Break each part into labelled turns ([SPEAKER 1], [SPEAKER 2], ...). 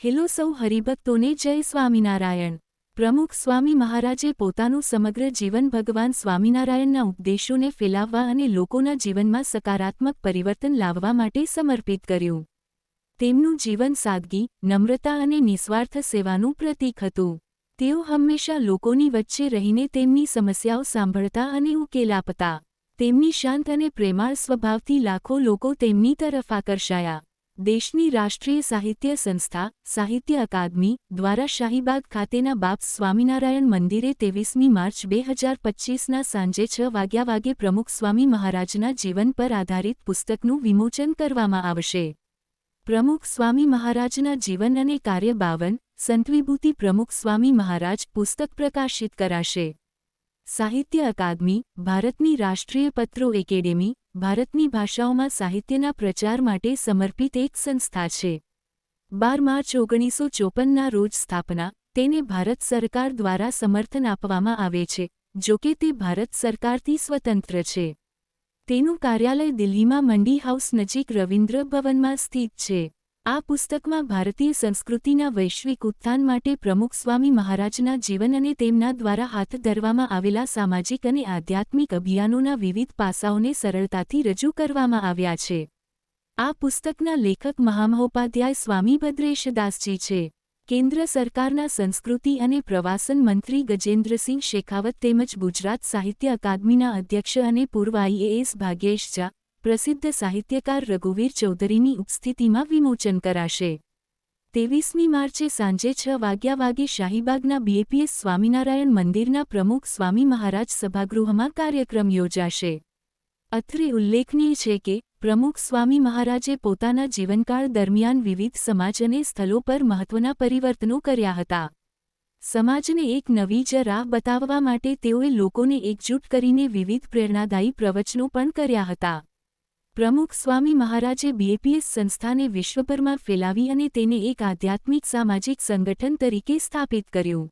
[SPEAKER 1] Hello સૌ હરિભક્તોને જય સ્વામિનારાયણ। પ્રમુખ સ્વામી મહારાજે પોતાનું સમગ્ર જીવન ભગવાન સ્વામિનારાયણના ઉપદેશોને ફેલાવવા અને લોકોના જીવનમાં સકારાત્મક પરિવર્તન લાવવા માટે સમર્પિત કર્યું। તેમનું જીવન સાદગી, નમ્રતા અને નિસ્વાર્થ સેવાનું પ્રતીક હતું। તેઓ હંમેશા લોકોની વચ્ચે રહીને તેમની સમસ્યાઓ સાંભળતા અને ઉકેલ આપતા। તેમની શાંત અને પ્રેમાળ સ્વભાવથી લાખો લોકો તેમની તરફ આકર્ષાયા। દેશની રાષ્ટ્રીય સાહિત્ય સંસ્થા, સાહિત્ય અકાદમી, દ્વારા શાહીબાગ ખાતેના બાપ સ્વામિનારાયણ મંદિરે 23મી માર્ચ 2025ના સાંજે 6 વાગે પ્રમુખ સ્વામી મહારાજના જીવન પર આધારિત પુસ્તકનું વિમોચન કરવામાં આવશે। પ્રમુખ સ્વામી મહારાજના જીવન અને કાર્ય 52 સંતવિભૂતિ પ્રમુખ સ્વામી મહારાજ પુસ્તક પ્રકાશિત કરાશે। સાહિત્ય અકાદમી, ભારતની રાષ્ટ્રીય પત્રો એકેડેમી, ભારતની ભાષાઓમાં સાહિત્યના પ્રચાર માટે સમર્પિત એક સંસ્થા છે। 12 માર્ચ 1954ના રોજ સ્થાપના, તેને ભારત સરકાર દ્વારા સમર્થન આપવામાં આવે છે, જોકે તે ભારત સરકારથી સ્વતંત્ર છે। તેનું કાર્યાલય દિલ્હીમાં મંડી હાઉસ નજીક રવિન્દ્ર ભવનમાં સ્થિત છે। આ પુસ્તકમાં ભારતીય સંસ્કૃતિના વૈશ્વિક ઉત્થાન માટે પ્રમુખ સ્વામી મહારાજના જીવન અને તેમના દ્વારા હાથ ધરવામાં આવેલા સામાજિક અને આધ્યાત્મિક અભિયાનોના વિવિધ પાસાઓને સરળતાથી રજૂ કરવામાં આવ્યા છે। આ પુસ્તકના લેખક મહામહોપાધ્યાય સ્વામી ભદ્રેશદાસજી છે। કેન્દ્ર સરકારના સંસ્કૃતિ અને પ્રવાસન મંત્રી ગજેન્દ્રસિંહ શેખાવત તેમજ ગુજરાત સાહિત્ય અકાદમીના અધ્યક્ષ અને પૂર્વ IAS ભાગ્યેશ ઝા, પ્રસિદ્ધ સાહિત્યકાર રઘુવીર ચૌધરીની ઉપસ્થિતિમાં વિમોચન કરાશે। 23મી માર્ચે સાંજે 6 વાગે શાહીબાગના BAPS સ્વામિનારાયણ મંદિરના પ્રમુખ સ્વામી મહારાજ સભાગૃહમાં કાર્યક્રમ યોજાશે। અત્રે ઉલ્લેખનીય છે કે પ્રમુખ સ્વામી મહારાજે પોતાના જીવનકાળ દરમિયાન વિવિધ સમાજ અને સ્થળો પર મહત્વના પરિવર્તનો કર્યા હતા। સમાજને એક નવી રાહ બતાવવા માટે તેઓએ લોકોને એકજૂટ કરીને વિવિધ પ્રેરણાદાયી પ્રવચનો પણ કર્યા હતા। પ્રમુખ સ્વામી મહારાજે BAPS સંસ્થાને વિશ્વભરમાં ફેલાવી અને તેને એક આધ્યાત્મિક સામાજિક સંગઠન તરીકે સ્થાપિત કર્યું।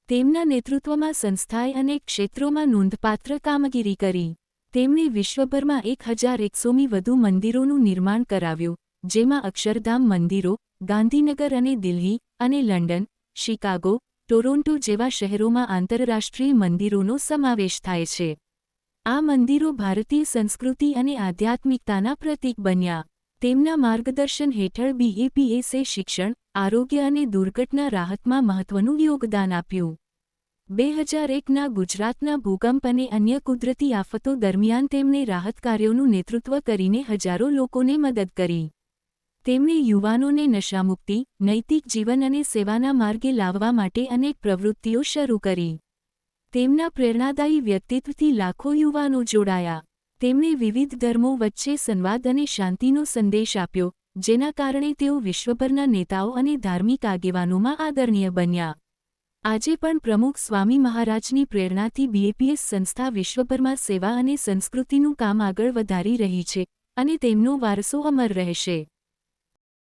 [SPEAKER 1] તેમના નેતૃત્વમાં સંસ્થાએ અનેક ક્ષેત્રોમાં નોંધપાત્ર કામગીરી કરી। તેમણે વિશ્વભરમાં 1100મી વધુ મંદિરોનું નિર્માણ કરાવ્યું, જેમાં અક્ષરધામ મંદિરો, ગાંધીનગર અને દિલ્હી અને લંડન, શિકાગો, ટોરોન્ટો જેવા શહેરોમાં આંતરરાષ્ટ્રીય મંદિરોનો સમાવેશ થાય છે। આ મંદિરો ભારતીય સંસ્કૃતિ અને આધ્યાત્મિકતાના પ્રતીક બન્યા। તેમના માર્ગદર્શન હેઠળ BAPSએ શિક્ષણ, આરોગ્ય અને દુર્ઘટના રાહતમાં મહત્વનું યોગદાન આપ્યું। 2001ના ગુજરાતના ભૂકંપ અને અન્ય કુદરતી આફતો દરમિયાન તેમણે રાહત કાર્યોનું નેતૃત્વ કરીને હજારો લોકોને મદદ કરી। તેમણે યુવાનોને નશામુક્તિ, નૈતિક જીવન અને સેવાના માર્ગે લાવવા માટે અનેક પ્રવૃત્તિઓ શરૂ કરી। તેમના પ્રેરણાદાયી વ્યક્તિત્વથી લાખો યુવાનો જોડાયા। તેમણે વિવિધ ધર્મો વચ્ચે સંવાદ અને શાંતિનો સંદેશ આપ્યો, જેના કારણે તેઓ વિશ્વભરના નેતાઓ અને ધાર્મિક આગેવાનોમાં આદરણીય બન્યા। આજે પણ પ્રમુખ સ્વામી મહારાજની પ્રેરણાથી BAPS સંસ્થા વિશ્વભરમાં સેવા અને સંસ્કૃતિનું કામ આગળ વધારી રહી છે, અને તેમનો વારસો અમર રહેશે।